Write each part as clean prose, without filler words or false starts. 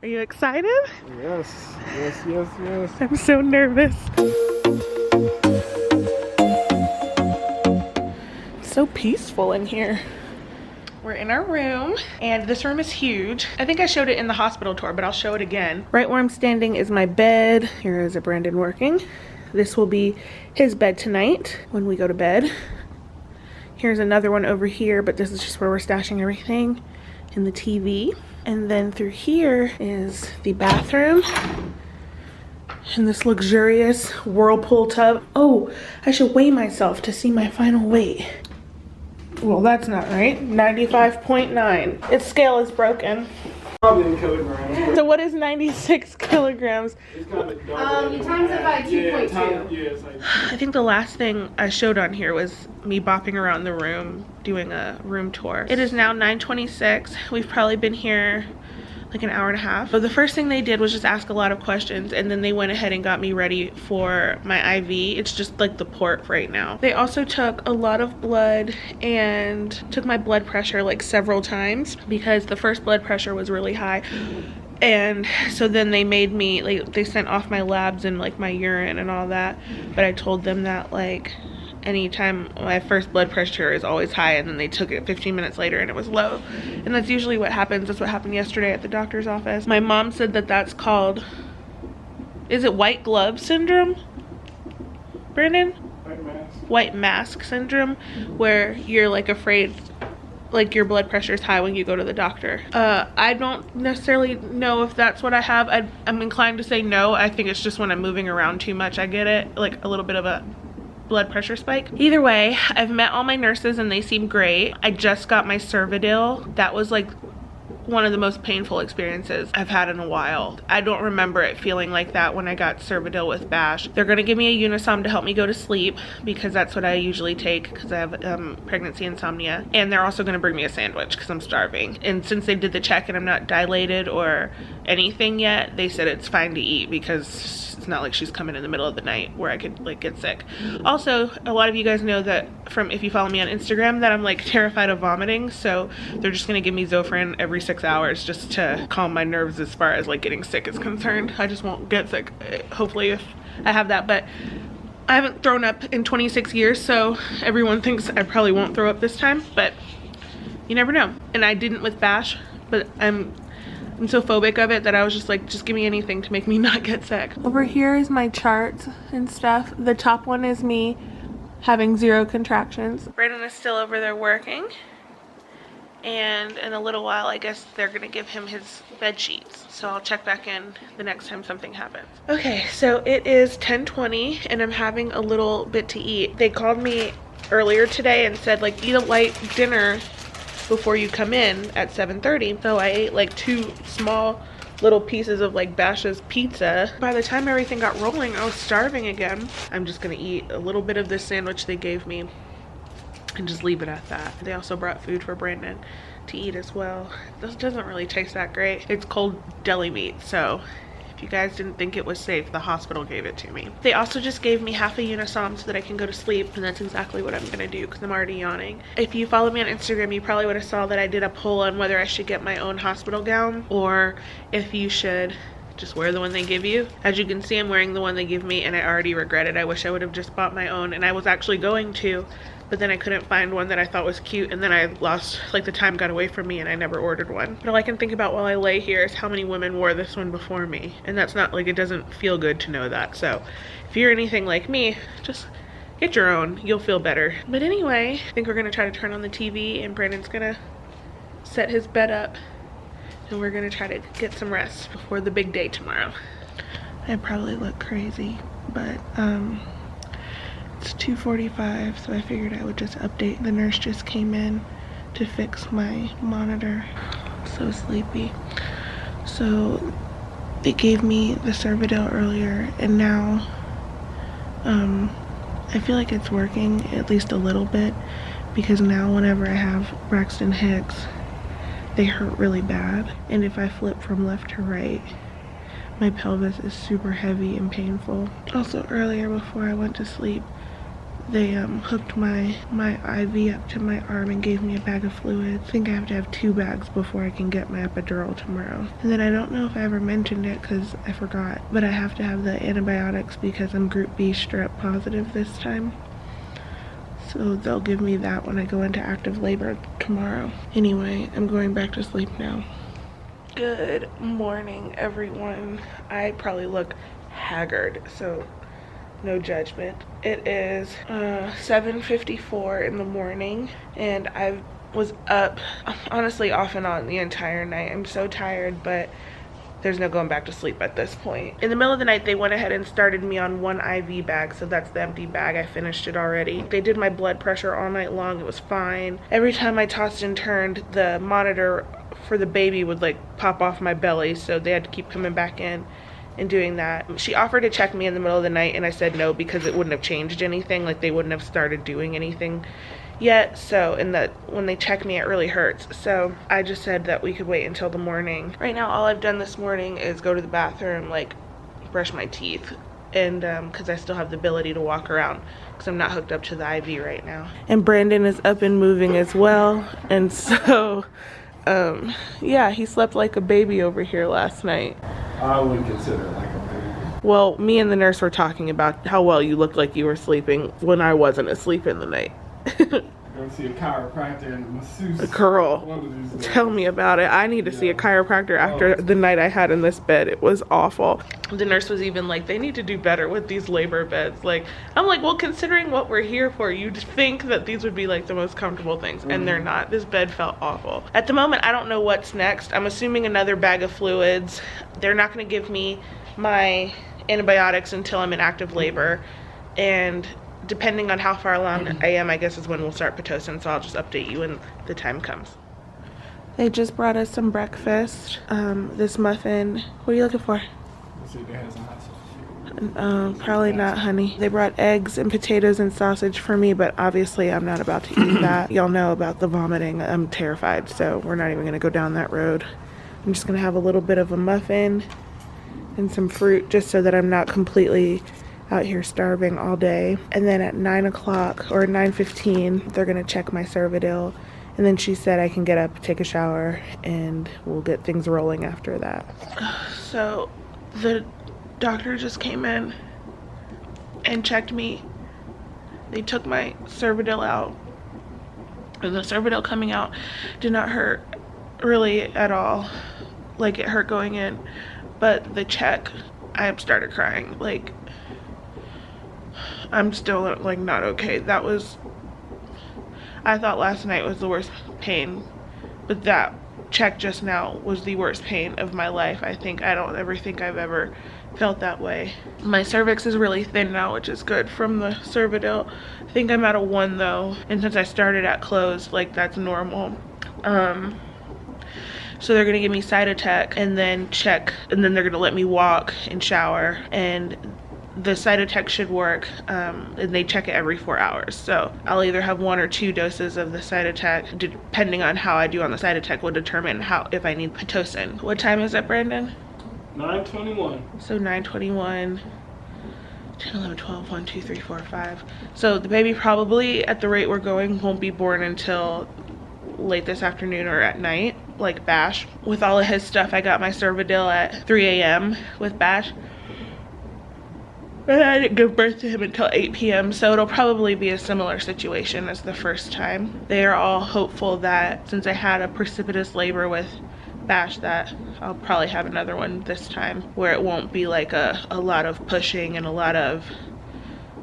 Are you excited? Yes, yes, yes, yes. I'm so nervous. It's so peaceful in here. We're in our room, and this room is huge. I think I showed it in the hospital tour, but I'll show it again. Right where I'm standing is my bed. Here is a Brandon working. This will be his bed tonight when we go to bed. Here's another one over here, but this is just where we're stashing everything, and the TV. And then through here is the bathroom and this luxurious whirlpool tub. Oh, I should weigh myself to see my final weight. Well, that's not right. 95.9. Its scale is broken. Probably in kilograms. So what is 96 kilograms? It's kind of You times it by 2.2. Yeah, it's like... I think the last thing I showed on here was me bopping around the room doing a room tour. It is now 9:26. We've probably been here like an hour and a half. So the first thing they did was just ask a lot of questions, and then they went ahead and got me ready for my IV. It's just like the port right now. They also took a lot of blood and took my blood pressure like several times because the first blood pressure was really high. And so then they made me, like, they sent off my labs and like my urine and all that, but I told them that like anytime my first blood pressure is always high, and then they took it 15 minutes later and it was low. And that's usually what happens. That's what happened yesterday at the doctor's office. My mom said that that's called, is it white glove syndrome, Brandon? White mask. White mask syndrome, where you're like afraid like your blood pressure is high when you go to the doctor. I don't necessarily know if that's what I have. I'm inclined to say no. I think it's just when I'm moving around too much I get it, like a little bit of a blood pressure spike. Either way, I've met all my nurses and they seem great. I just got my Cervidil. That was like one of the most painful experiences I've had in a while. I don't remember it feeling like that when I got Cervidil with Bash. They're gonna give me a Unisom to help me go to sleep because that's what I usually take because I have pregnancy insomnia. And they're also gonna bring me a sandwich because I'm starving. And since they did the check and I'm not dilated or anything yet, they said it's fine to eat because it's not like she's coming in the middle of the night where I could like get sick. Also, a lot of you guys know that from, if you follow me on Instagram, that I'm like terrified of vomiting, so they're just gonna give me Zofran every 6 hours just to calm my nerves as far as like getting sick is concerned. I just won't get sick, hopefully, if I have that. But I haven't thrown up in 26 years, so everyone thinks I probably won't throw up this time, but you never know. And I didn't with Bash, but I'm so phobic of it that I was just like, just give me anything to make me not get sick. Over here is my charts and stuff. The top one is me having 0 contractions. Brandon is still over there working. And in a little while, I guess they're gonna give him his bed sheets. So I'll check back in the next time something happens. Okay, so it is 10:20 and I'm having a little bit to eat. They called me earlier today and said like, eat a light dinner before you come in at 7:30. So I ate like 2 small little pieces of like Bash's pizza. By the time everything got rolling, I was starving again. I'm just gonna eat a little bit of this sandwich they gave me and just leave it at that. They also brought food for Brandon to eat as well. This doesn't really taste that great. It's cold deli meat, so if you guys didn't think it was safe, the hospital gave it to me. They also just gave me half a Unisom so that I can go to sleep, and that's exactly what I'm gonna do because I'm already yawning. If you follow me on Instagram, you probably would have saw that I did a poll on whether I should get my own hospital gown or if you should just wear the one they give you. As you can see, I'm wearing the one they give me and I already regret it. I wish I would have just bought my own, and I was actually going to, but then I couldn't find one that I thought was cute, and then I lost, like the time got away from me and I never ordered one. But all I can think about while I lay here is how many women wore this one before me, and that's not like, it doesn't feel good to know that. So if you're anything like me, just get your own, you'll feel better. But anyway, I think we're gonna try to turn on the TV and Brandon's gonna set his bed up and we're gonna try to get some rest before the big day tomorrow. I probably look crazy, but it's 2:45, so I figured I would just update. The nurse just came in to fix my monitor. I'm so sleepy. So they gave me the Cervidil earlier, and now I feel like it's working at least a little bit, because now whenever I have Braxton Hicks, they hurt really bad. And if I flip from left to right, my pelvis is super heavy and painful. Also earlier before I went to sleep, They hooked my IV up to my arm and gave me a bag of fluids. I think I have to have 2 bags before I can get my epidural tomorrow. And then I don't know if I ever mentioned it because I forgot, but I have to have the antibiotics because I'm group B strep positive this time. So they'll give me that when I go into active labor tomorrow. Anyway, I'm going back to sleep now. Good morning, everyone. I probably look haggard, so no judgment. It is 7:54 in the morning, and I was up, honestly, off and on the entire night. I'm so tired, but there's no going back to sleep at this point. In the middle of the night, they went ahead and started me on 1 IV bag, so that's the empty bag. I finished it already. They did my blood pressure all night long. It was fine. Every time I tossed and turned, the monitor for the baby would like pop off my belly, so they had to keep coming back in and doing that. She offered to check me in the middle of the night, and I said no because it wouldn't have changed anything. Like, they wouldn't have started doing anything yet, so, and that when they check me it really hurts, so I just said that we could wait until the morning. Right now all I've done this morning is go to the bathroom, like brush my teeth, and because I still have the ability to walk around because I'm not hooked up to the IV right now. And Brandon is up and moving as well, and so yeah, he slept like a baby over here last night. I wouldn't consider it like a baby. Well, me and the nurse were talking about how well you looked like you were sleeping when I wasn't asleep in the night. Go see a chiropractor and a masseuse. Girl, One of these days. tell me about it. I need to see a chiropractor after the night I had in this bed. It was awful. The nurse was even like, they need to do better with these labor beds. Like, I'm like, well, considering what we're here for, you'd think that these would be like the most comfortable things, and they're not. This bed felt awful. At the moment, I don't know what's next. I'm assuming another bag of fluids. They're not going to give me my antibiotics until I'm in active labor, and depending on how far along I am, I guess is when we'll start Pitocin, so I'll just update you when the time comes. They just brought us some breakfast. This muffin. What are you looking for? Let's see if it has a hot sauce. Probably not honey. They brought eggs and potatoes and sausage for me, but obviously I'm not about to eat that. Y'all know about the vomiting. I'm terrified, so we're not even gonna go down that road. I'm just gonna have a little bit of a muffin and some fruit just so that I'm not completely out here starving all day. And then at 9 o'clock or 9:15, they're gonna check my cervidil. And then she said I can get up, take a shower, and we'll get things rolling after that. So the doctor just came in and checked me. They took my cervidil out. And the cervidil coming out did not hurt really at all. Like, it hurt going in. But the check, I started crying. Like, I'm still like not okay. That was, I thought last night was the worst pain, but that check just now was the worst pain of my life. I don't ever think I've ever felt that way. My cervix is really thin now, which is good from the cervidil. I think I'm at a 1 though, and since I started at closed, like, that's normal. So they're gonna give me Cytotec and then check, and then they're gonna let me walk and shower, and the Cytotec should work, and they check it every 4 hours. So I'll either have 1 or 2 doses of the Cytotec, depending on how I do on the Cytotec will determine if I need Pitocin. What time is it, Brandon? 9:21. So 9:21, 10, 11, 12, 1, 2, 3, 4, 5. So the baby probably, at the rate we're going, won't be born until late this afternoon or at night, like Bash. With all of his stuff, I got my cervidil at 3 a.m. with Bash. And I didn't give birth to him until 8 p.m. so it'll probably be a similar situation as the first time. They are all hopeful that since I had a precipitous labor with Bash, that I'll probably have another one this time where it won't be like a lot of pushing and a lot of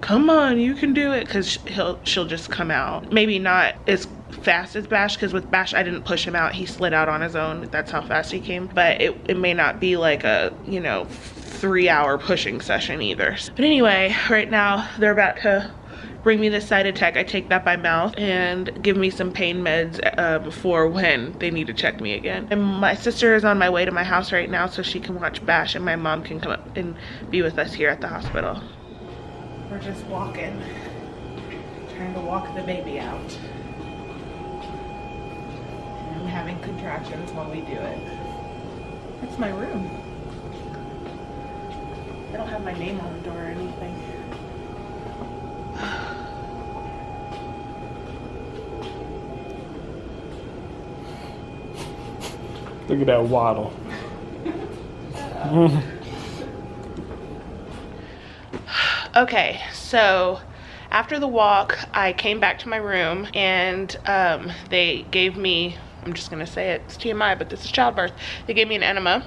come on, you can do it, because she'll just come out. Maybe not as fast as Bash, because with Bash I didn't push him out, he slid out on his own. That's how fast he came. But it may not be like a 3-hour pushing session either. But anyway, right now they're about to bring me the Cytotec. I take that by mouth and give me some pain meds before when they need to check me again. And my sister is on my way to my house right now so she can watch Bash, and my mom can come up and be with us here at the hospital. We're just walking, trying to walk the baby out. And I'm having contractions while we do it. That's my room. I don't have my name on the door or anything. Look at that waddle. Okay, so after the walk, I came back to my room and they gave me, I'm just gonna say it, it's TMI, but this is childbirth. They gave me an enema.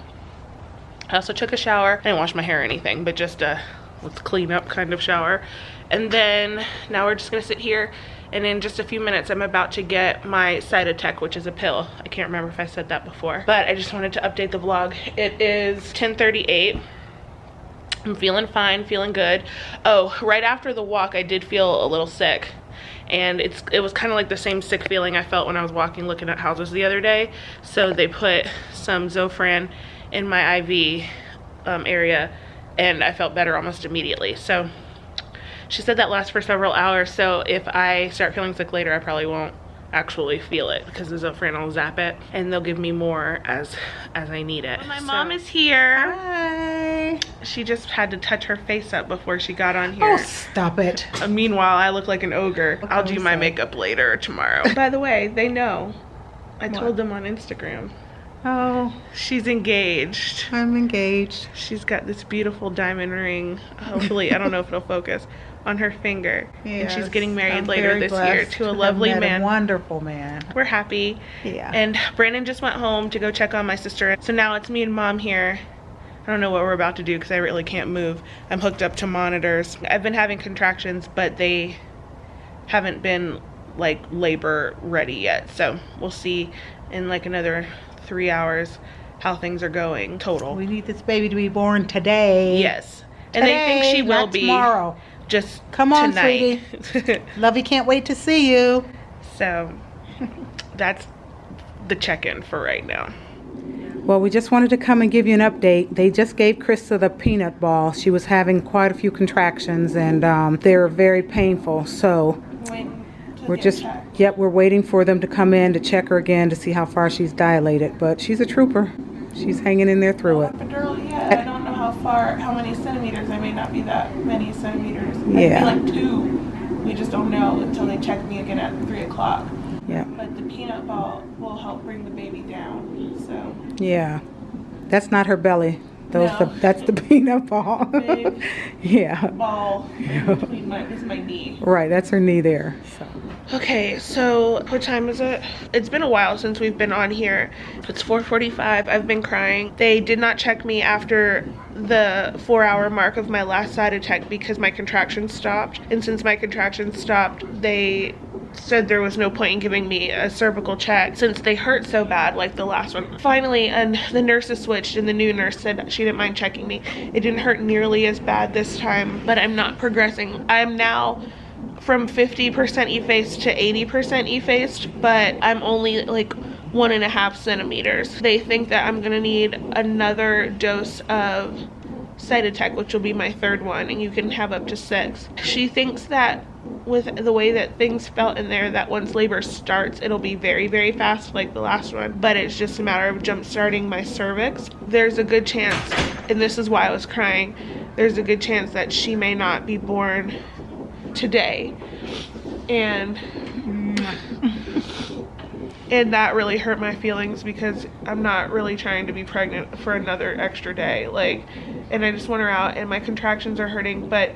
I also took a shower. I didn't wash my hair or anything, but just a let's clean up kind of shower. And then now we're just gonna sit here, and in just a few minutes I'm about to get my Cytotec, which is a pill. I can't remember if I said that before, but I just wanted to update the vlog. It is 10:38. I'm feeling fine, feeling good. Oh, right after the walk I did feel a little sick, and it was kind of like the same sick feeling I felt when I was walking looking at houses the other day. So they put some Zofran in my IV area, and I felt better almost immediately. So she said that lasts for several hours, so if I start feeling sick later, I probably won't actually feel it because the Zofran will zap it, and they'll give me more as I need it. Well, my mom is here. Hi. She just had to touch her face up before she got on here. Oh, stop it. Meanwhile, I look like an ogre. I'll do my makeup later or tomorrow. By the way, they know. I told them on Instagram. Oh, She's engaged. I'm engaged. She's got this beautiful diamond ring, hopefully, I don't know if it'll focus, on her finger. Yes, and she's getting married I'm later very this blessed year to a have lovely met man. A wonderful man. We're happy. Yeah. And Brandon just went home to go check on my sister. So now it's me and mom here. I don't know what we're about to do because I really can't move. I'm hooked up to monitors. I've been having contractions, but they haven't been like labor ready yet. So we'll see in like another 3 hours how things are going total. We need this baby to be born today. Yes. And they think she will not be tomorrow. just Come on, tonight. sweetie. Lovey can't wait to see you. So that's the check-in for right now. Well, we just wanted to come and give you an update. They just gave Krista the peanut ball. She was having quite a few contractions, and they're very painful. So we're just, we're waiting for them to come in to check her again to see how far she's dilated. But she's a trooper. She's hanging in there through it. Epidural, yeah. I don't know how many centimeters. I may not be that many centimeters. Yeah. I'd be like 2. We just don't know until they check me again at 3 o'clock. Yeah. But the peanut ball will help bring the baby down. So. Yeah. That's not her belly. No. That's the peanut ball. Big Yeah. ball between my knee. Right, that's her knee there. So. Okay, so what time is it? It's been a while since we've been on here. It's 4:45. I've been crying. They did not check me after the 4-hour mark of my last Cytotec because my contractions stopped. And since my contractions stopped, they said there was no point in giving me a cervical check since they hurt so bad like the last one. Finally, and the nurses switched, and the new nurse said she didn't mind checking me. It didn't hurt nearly as bad this time, but I'm not progressing. I'm now from 50% effaced to 80% effaced, but I'm only like 1.5 centimeters. They think that I'm gonna need another dose of Cytotec, which will be my 3rd one, and you can have up to 6. She thinks that with the way that things felt in there, that once labor starts, it'll be very, very fast like the last one, but it's just a matter of jump starting my cervix. There's a good chance, and this is why I was crying, there's a good chance that she may not be born today, and that really hurt my feelings because I'm not really trying to be pregnant for another extra day, like, and I just want her out, and my contractions are hurting, but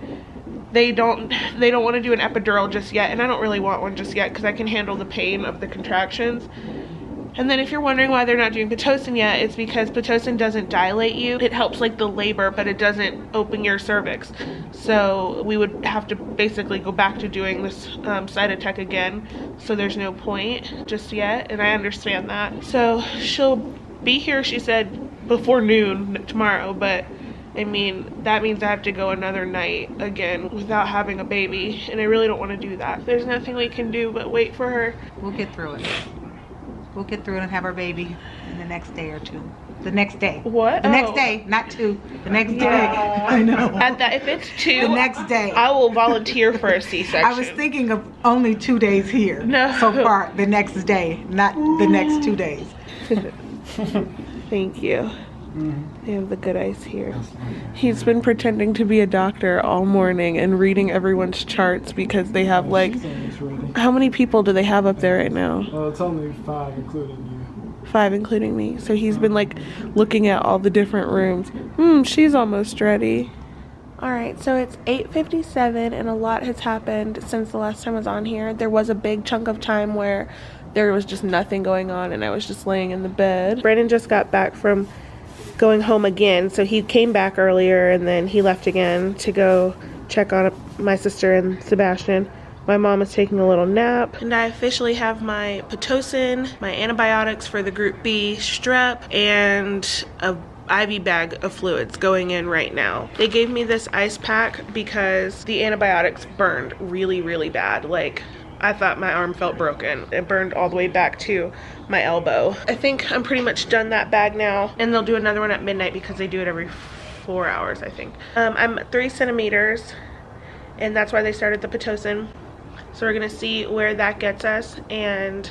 they don't want to do an epidural just yet, and I don't really want one just yet because I can handle the pain of the contractions. And then if you're wondering why they're not doing Pitocin yet, it's because Pitocin doesn't dilate you. It helps like the labor, but it doesn't open your cervix. So we would have to basically go back to doing this Cytotec again. So there's no point just yet, and I understand that. So she'll be here, she said, before noon tomorrow, but I mean, that means I have to go another night again without having a baby, and I really don't want to do that. There's nothing we can do but wait for her. We'll get through it. We'll get through it and have our baby in the next day or 2. The next day. What? The next day, not 2. The next day. I know. At that, if it's 2, the next day. I will volunteer for a C-section. I was thinking of only 2 days here. No. So far, the next day, not the next 2 days. Thank you. They have the good ice here. He's been pretending to be a doctor all morning and reading everyone's charts because they have like, how many people do they have up there right now? It's only 5 including you. 5 including me. So he's been like looking at all the different rooms. She's almost ready. Alright, so it's 8:57 and a lot has happened since the last time I was on here. There was a big chunk of time where there was just nothing going on and I was just laying in the bed. Brandon just got back from going home again, so he came back earlier and then he left again to go check on my sister and Sebastian. My mom is taking a little nap, and I officially have my Pitocin, my antibiotics for the group B strep, and a IV bag of fluids going in right now. They gave me this ice pack because the antibiotics burned really, really bad. Like, I thought my arm felt broken. It burned all the way back to my elbow. I think I'm pretty much done that bag now, and they'll do another one at midnight because they do it every 4 hours, I think. I'm 3 centimeters, and that's why they started the Pitocin. So we're gonna see where that gets us, and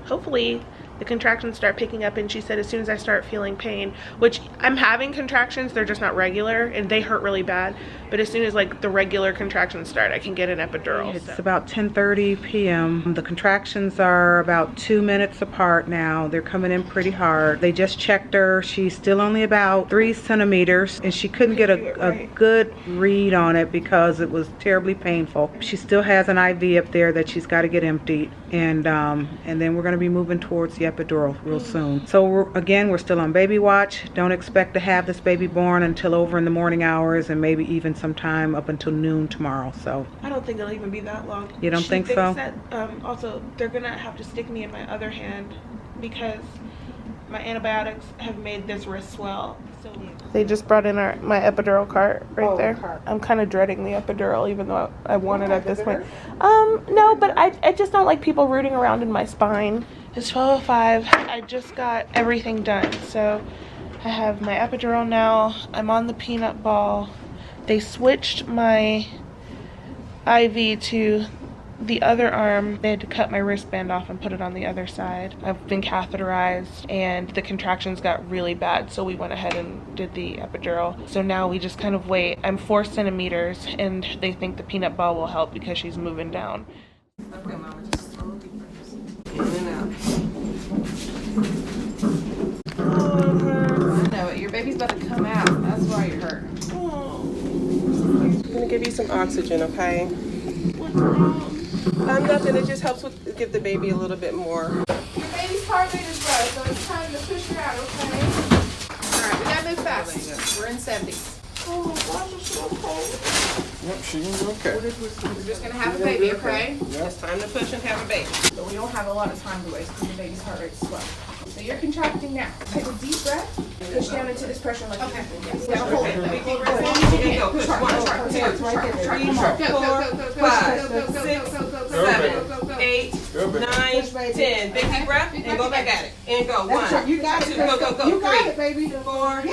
hopefully the contractions start picking up. And she said as soon as I start feeling pain, which I'm having contractions, they're just not regular and they hurt really bad, but as soon as like the regular contractions start, I can get an epidural. It's about 10:30 p.m. The contractions are about 2 minutes apart now. They're coming in pretty hard. They just checked her. She's still only about 3 centimeters and she couldn't get a good read on it because it was terribly painful. She still has an IV up there that she's got to get emptied, and then we're going to be moving towards the epidural real soon. So we're still on baby watch. Don't expect to have this baby born until over in the morning hours, and maybe even sometime up until noon tomorrow. So I don't think it'll even be that long. You don't think so? That, also, they're gonna have to stick me in my other hand because my antibiotics have made this wrist swell. So they just brought in my epidural cart right there. Cart. I'm kind of dreading the epidural, even though I want it at this point. No, but I just don't like people rooting around in my spine. It's 12:05. I just got everything done. So I have my epidural now. I'm on the peanut ball. They switched my IV to the other arm. They had to cut my wristband off and put it on the other side. I've been catheterized and the contractions got really bad, so we went ahead and did the epidural. So now we just kind of wait. I'm 4 centimeters and they think the peanut ball will help because she's moving down. Okay, Mama, just slow deep breaths. In and out. I know it. Your baby's about to come out. That's why you're hurting. I'm gonna give you some oxygen, okay? What's wrong? Nothing. It just helps with give the baby a little bit more. Your baby's heart rate is low, so it's time to push her out, okay? Alright, we gotta move fast. We're in 70s. Oh, gosh, it's so cold. Yep, she's okay. We're just gonna have a baby, okay? It's time to push and have a baby. But we don't have a lot of time to waste because the baby's heart rate is slow. So you're contracting now. Take a deep breath. Push down into this pressure like okay. Yes. Now hold it. Big deep breath in. Go. Push. 1, 2, 3, 4, 5, 6, 7, 8, 9, 10. Big deep breath and go back at it. And go. 1, 2, go. You got it, 3, baby. 4,